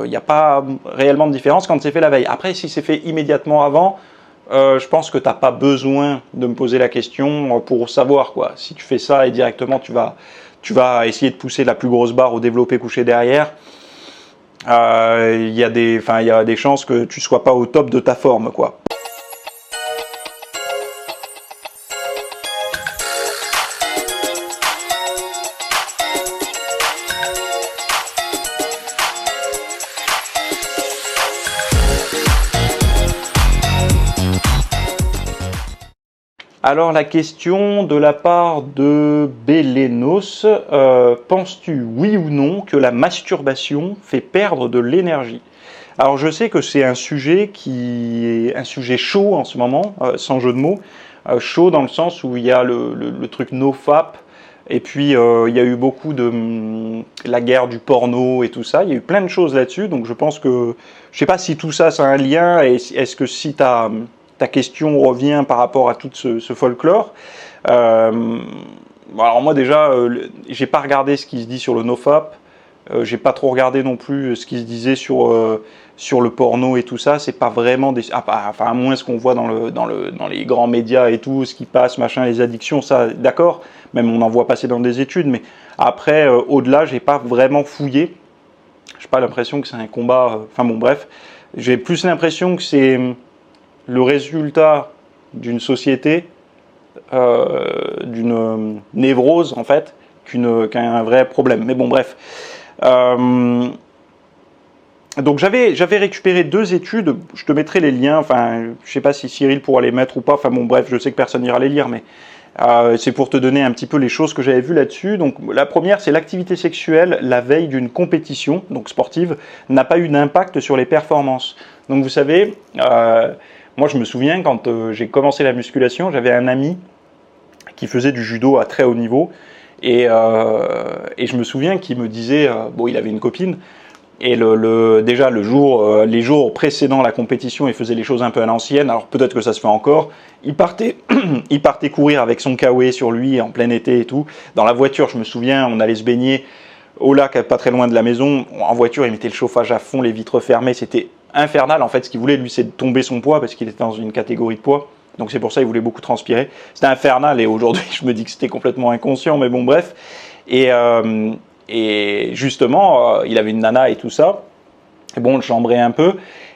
Il n'y a pas réellement de différence quand c'est fait la veille. Après, si c'est fait immédiatement avant, je pense que tu n'as pas besoin de me poser la question pour savoir, quoi. Si tu fais ça et directement tu vas essayer de pousser la plus grosse barre au développé couché derrière, il y a des chances que tu ne sois pas au top de ta forme, quoi. Alors la question de la part de Bélénos, penses-tu oui ou non que la masturbation fait perdre de l'énergie? Alors je sais que c'est un sujet qui est un sujet chaud en ce moment, sans jeu de mots, chaud dans le sens où il y a le truc nofap, et puis il y a eu beaucoup de la guerre du porno et tout ça, il y a eu plein de choses là-dessus, donc je pense que, je sais pas si tout ça a un lien, et est-ce que si ta question revient par rapport à tout ce folklore. Alors moi déjà, j'ai pas regardé ce qui se dit sur le nofap, j'ai pas trop regardé non plus ce qui se disait sur le porno et tout ça. C'est pas vraiment des, enfin à moins ce qu'on voit dans les grands médias et tout, ce qui passe, machin, les addictions, ça, d'accord. Même on en voit passer dans des études, mais après au-delà, j'ai pas vraiment fouillé. J'ai pas l'impression que c'est un combat. Enfin bon, bref, j'ai plus l'impression que c'est le résultat d'une société, d'une névrose en fait, qu'un vrai problème. Mais bon, bref. Donc j'avais récupéré 2 études, je te mettrai les liens, enfin je sais pas si Cyril pourra les mettre ou pas, enfin bon bref, je sais que personne n'ira les lire, mais c'est pour te donner un petit peu les choses que j'avais vues là-dessus. Donc la première, c'est l'activité sexuelle la veille d'une compétition, donc sportive, n'a pas eu d'impact sur les performances. Donc vous savez, moi je me souviens quand j'ai commencé la musculation, j'avais un ami qui faisait du judo à très haut niveau, et je me souviens qu'il me disait, bon il avait une copine, et déjà les jours précédant la compétition, il faisait les choses un peu à l'ancienne, alors peut-être que ça se fait encore, il partait courir avec son kawaii sur lui en plein été et tout, dans la voiture je me souviens, on allait se baigner au lac pas très loin de la maison, en voiture il mettait le chauffage à fond, les vitres fermées, c'était infernal en fait, ce qu'il voulait lui c'est de tomber son poids parce qu'il était dans une catégorie de poids, donc c'est pour ça qu'il voulait beaucoup transpirer, c'était infernal et aujourd'hui je me dis que c'était complètement inconscient, mais bon bref, et justement, il avait une nana et tout ça. Et bon, on le chambrait un peu.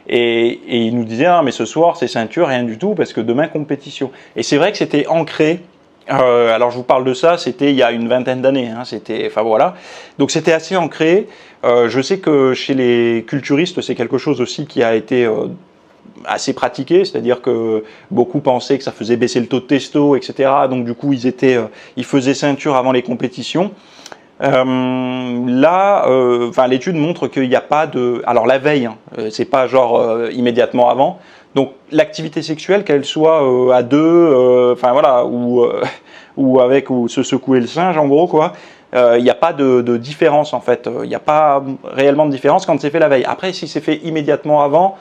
Et il nous disait, ah, mais ce soir, c'est ceinture, rien du tout, parce que demain, compétition. Et c'est vrai que c'était ancré. Alors, je vous parle de ça, c'était il y a une vingtaine d'années. Hein, enfin, voilà. Donc, c'était assez ancré. Je sais que chez les culturistes, c'est quelque chose aussi qui a été assez pratiqué. C'est-à-dire que beaucoup pensaient que ça faisait baisser le taux de testo, etc. Donc, du coup, ils faisaient ceinture avant les compétitions. L'étude montre qu'il n'y a pas de... Alors la veille, hein, c'est pas genre immédiatement avant. Donc l'activité sexuelle, qu'elle soit à deux, enfin voilà, ou avec ou se secouer le singe en gros quoi. Il n'y a pas de différence en fait. Il n'y a pas réellement de différence quand c'est fait la veille. Après, si c'est fait immédiatement avant,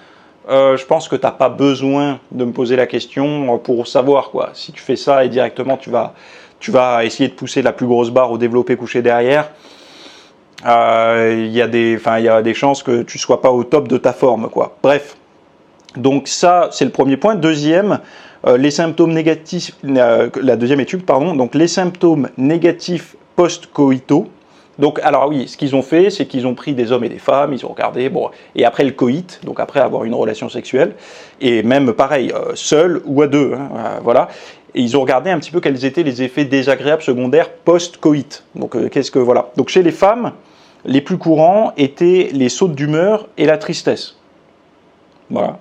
je pense que tu n'as pas besoin de me poser la question pour savoir quoi. Si tu fais ça et directement tu vas essayer de pousser la plus grosse barre au développé couché derrière, il y a des chances que tu ne sois pas au top de ta forme, quoi. Bref, donc ça, c'est le premier point. Deuxième, les symptômes négatifs, la deuxième étude, pardon, donc les symptômes négatifs post-coïtaux. Donc, alors oui, ce qu'ils ont fait, c'est qu'ils ont pris des hommes et des femmes, ils ont regardé, bon, et après le coït, donc après avoir une relation sexuelle, et même pareil, seul ou à deux, hein, voilà. Et ils ont regardé un petit peu quels étaient les effets désagréables secondaires post-coït. Donc, voilà. Donc, chez les femmes, les plus courants étaient les sautes d'humeur et la tristesse. Voilà.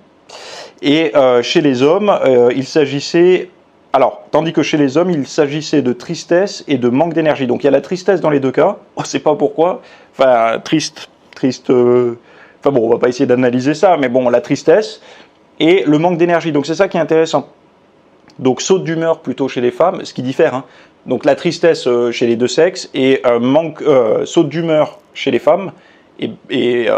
Et chez les hommes, il s'agissait... Alors, tandis que chez les hommes, il s'agissait de tristesse et de manque d'énergie. Donc, il y a la tristesse dans les deux cas. On ne sait pas pourquoi. Enfin, triste... Enfin bon, on va pas essayer d'analyser ça, mais bon, la tristesse et le manque d'énergie. Donc, c'est ça qui est intéressant. Donc saute d'humeur plutôt chez les femmes, ce qui diffère. Hein. Donc la tristesse chez les deux sexes et saute d'humeur chez les femmes et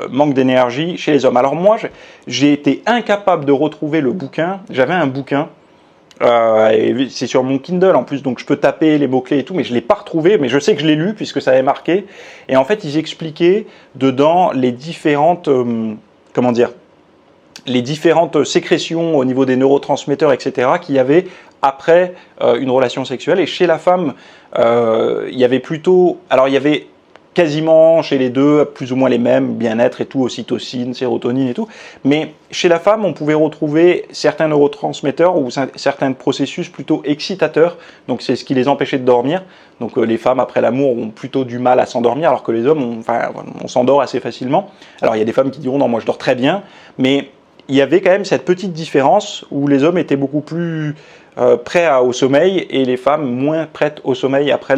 manque d'énergie chez les hommes. Alors moi, j'ai été incapable de retrouver le bouquin. J'avais un bouquin Et c'est sur mon Kindle en plus, donc je peux taper les mots-clés et tout, mais je ne l'ai pas retrouvé, mais je sais que je l'ai lu puisque ça avait marqué. Et en fait, ils expliquaient dedans les différentes, comment dire, les différentes sécrétions au niveau des neurotransmetteurs, etc., qu'il y avait après une relation sexuelle. Et chez la femme, il y avait plutôt... Alors, il y avait quasiment chez les deux, plus ou moins les mêmes, bien-être et tout, ocytocine, sérotonine et tout. Mais chez la femme, on pouvait retrouver certains neurotransmetteurs ou certains processus plutôt excitateurs. Donc c'est ce qui les empêchait de dormir. Donc les femmes, après l'amour, ont plutôt du mal à s'endormir, alors que les hommes, on s'endort assez facilement. Alors il y a des femmes qui diront, non, moi je dors très bien. Mais il y avait quand même cette petite différence où les hommes étaient beaucoup plus prêts au sommeil et les femmes moins prêtes au sommeil après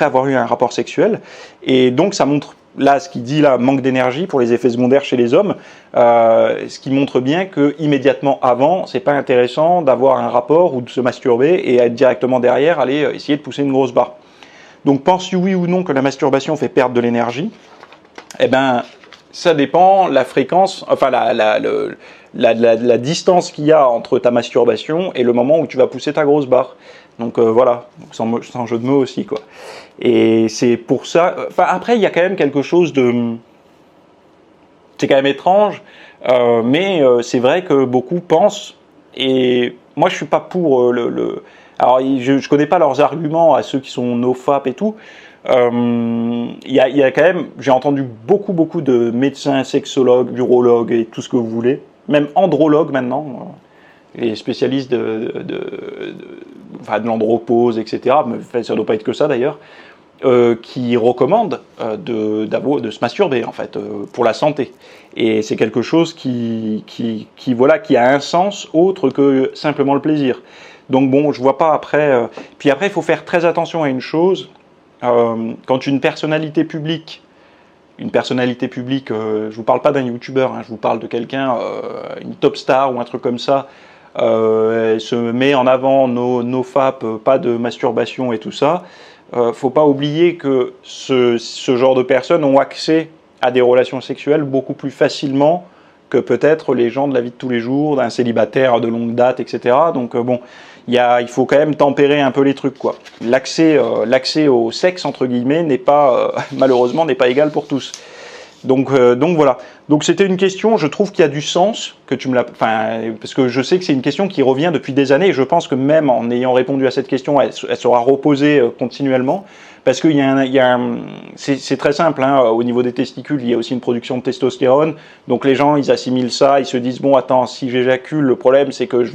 avoir eu un rapport sexuel. Et donc ça montre, là, ce qu'il dit là, manque d'énergie pour les effets secondaires chez les hommes, ce qui montre bien que immédiatement avant, c'est pas intéressant d'avoir un rapport ou de se masturber et directement derrière aller essayer de pousser une grosse barre. Donc penses-tu oui ou non que la masturbation fait perdre de l'énergie? Eh ben, ça dépend la fréquence, enfin la distance qu'il y a entre ta masturbation et le moment où tu vas pousser ta grosse barre. Donc voilà, sans jeu de mots aussi, quoi. Et c'est pour ça... Enfin, après, il y a quand même quelque chose de... C'est quand même étrange, mais c'est vrai que beaucoup pensent, et moi je suis pas pour Alors je connais pas leurs arguments à ceux qui sont nofap et tout. Il y a quand même, j'ai entendu beaucoup de médecins, sexologues, urologues et tout ce que vous voulez, même andrologues maintenant, les spécialistes de l'andropause, etc. Mais ça doit pas être que ça d'ailleurs. Qui recommandent de se masturber en fait pour la santé, et c'est quelque chose qui a un sens autre que simplement le plaisir. Donc bon, je vois pas après. Puis après, il faut faire très attention à une chose. Quand une personnalité publique, je vous parle pas d'un youtubeur, hein, je vous parle de quelqu'un, une top star ou un truc comme ça, se met en avant nofap, pas de masturbation et tout ça. Faut pas oublier que ce genre de personnes ont accès à des relations sexuelles beaucoup plus facilement que peut-être les gens de la vie de tous les jours, d'un célibataire de longue date, etc. Donc bon, il faut quand même tempérer un peu les trucs, quoi. L'accès au sexe, entre guillemets, malheureusement, n'est pas égal pour tous. Donc voilà. Donc c'était une question, je trouve qu'il y a du sens que tu me l'as, parce que je sais que c'est une question qui revient depuis des années, et je pense que même en ayant répondu à cette question, elle sera reposée continuellement, parce que c'est très simple, hein, au niveau des testicules, il y a aussi une production de testostérone, donc les gens, ils assimilent ça, ils se disent, bon attends, si j'éjacule, le problème c'est que je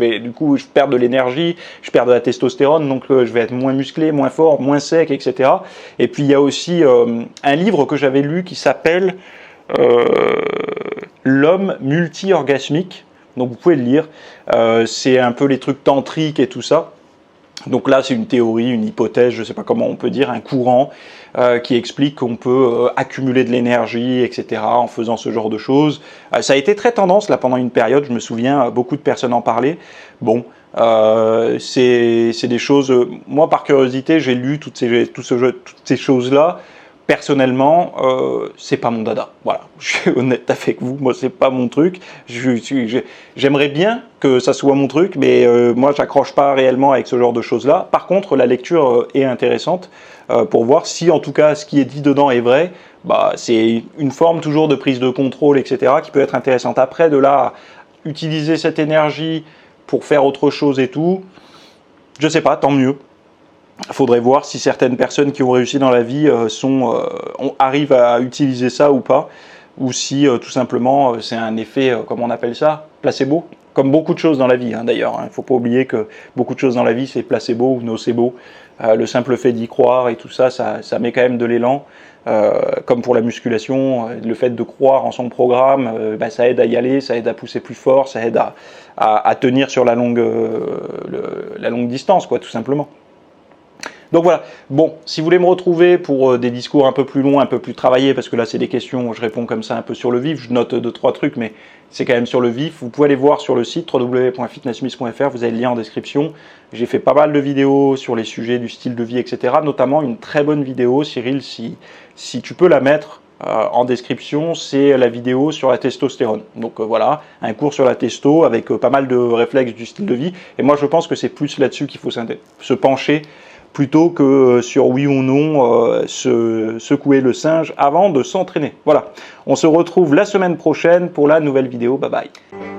perds de l'énergie, je perds de la testostérone, donc je vais être moins musclé, moins fort, moins sec, etc. Et puis il y a aussi un livre que j'avais lu qui s'appelle L'homme multi-orgasmique, donc vous pouvez le lire, c'est un peu les trucs tantriques et tout ça. Donc là c'est une théorie, une hypothèse, je ne sais pas comment on peut dire, un courant qui explique qu'on peut accumuler de l'énergie, etc. en faisant ce genre de choses. Ça a été très tendance là pendant une période, je me souviens, beaucoup de personnes en parlaient. Bon, c'est des choses, moi par curiosité j'ai lu toutes ces choses-là. Personnellement, c'est pas mon dada. Voilà, je suis honnête avec vous. Moi, c'est pas mon truc. J'aimerais bien que ça soit mon truc, mais moi, j'accroche pas réellement avec ce genre de choses-là. Par contre, la lecture est intéressante pour voir si, en tout cas, ce qui est dit dedans est vrai. Bah, c'est une forme toujours de prise de contrôle, etc., qui peut être intéressante. Après, de là, utiliser cette énergie pour faire autre chose et tout, je sais pas, tant mieux. Il faudrait voir si certaines personnes qui ont réussi dans la vie arrivent à utiliser ça ou pas, ou si tout simplement c'est un effet, comment on appelle ça, placebo, comme beaucoup de choses dans la vie, hein, d'ailleurs. Il ne faut pas oublier que beaucoup de choses dans la vie c'est placebo ou nocebo. Le simple fait d'y croire et tout ça, ça met quand même de l'élan. Comme pour la musculation, le fait de croire en son programme, ça aide à y aller, ça aide à pousser plus fort, ça aide à tenir sur la longue distance, quoi, tout simplement. Donc voilà, bon, si vous voulez me retrouver pour des discours un peu plus longs, un peu plus travaillés, parce que là c'est des questions, je réponds comme ça un peu sur le vif, je note 2-3 trucs, mais c'est quand même sur le vif, vous pouvez aller voir sur le site www.fitnessmiss.fr, vous avez le lien en description. J'ai fait pas mal de vidéos sur les sujets du style de vie, etc. Notamment une très bonne vidéo, Cyril, si tu peux la mettre, en description, c'est la vidéo sur la testostérone. Donc voilà, un cours sur la testo avec pas mal de réflexes du style de vie. Et moi, je pense que c'est plus là-dessus qu'il faut se pencher plutôt que sur oui ou non se secouer le singe avant de s'entraîner. Voilà, on se retrouve la semaine prochaine pour la nouvelle vidéo. Bye bye.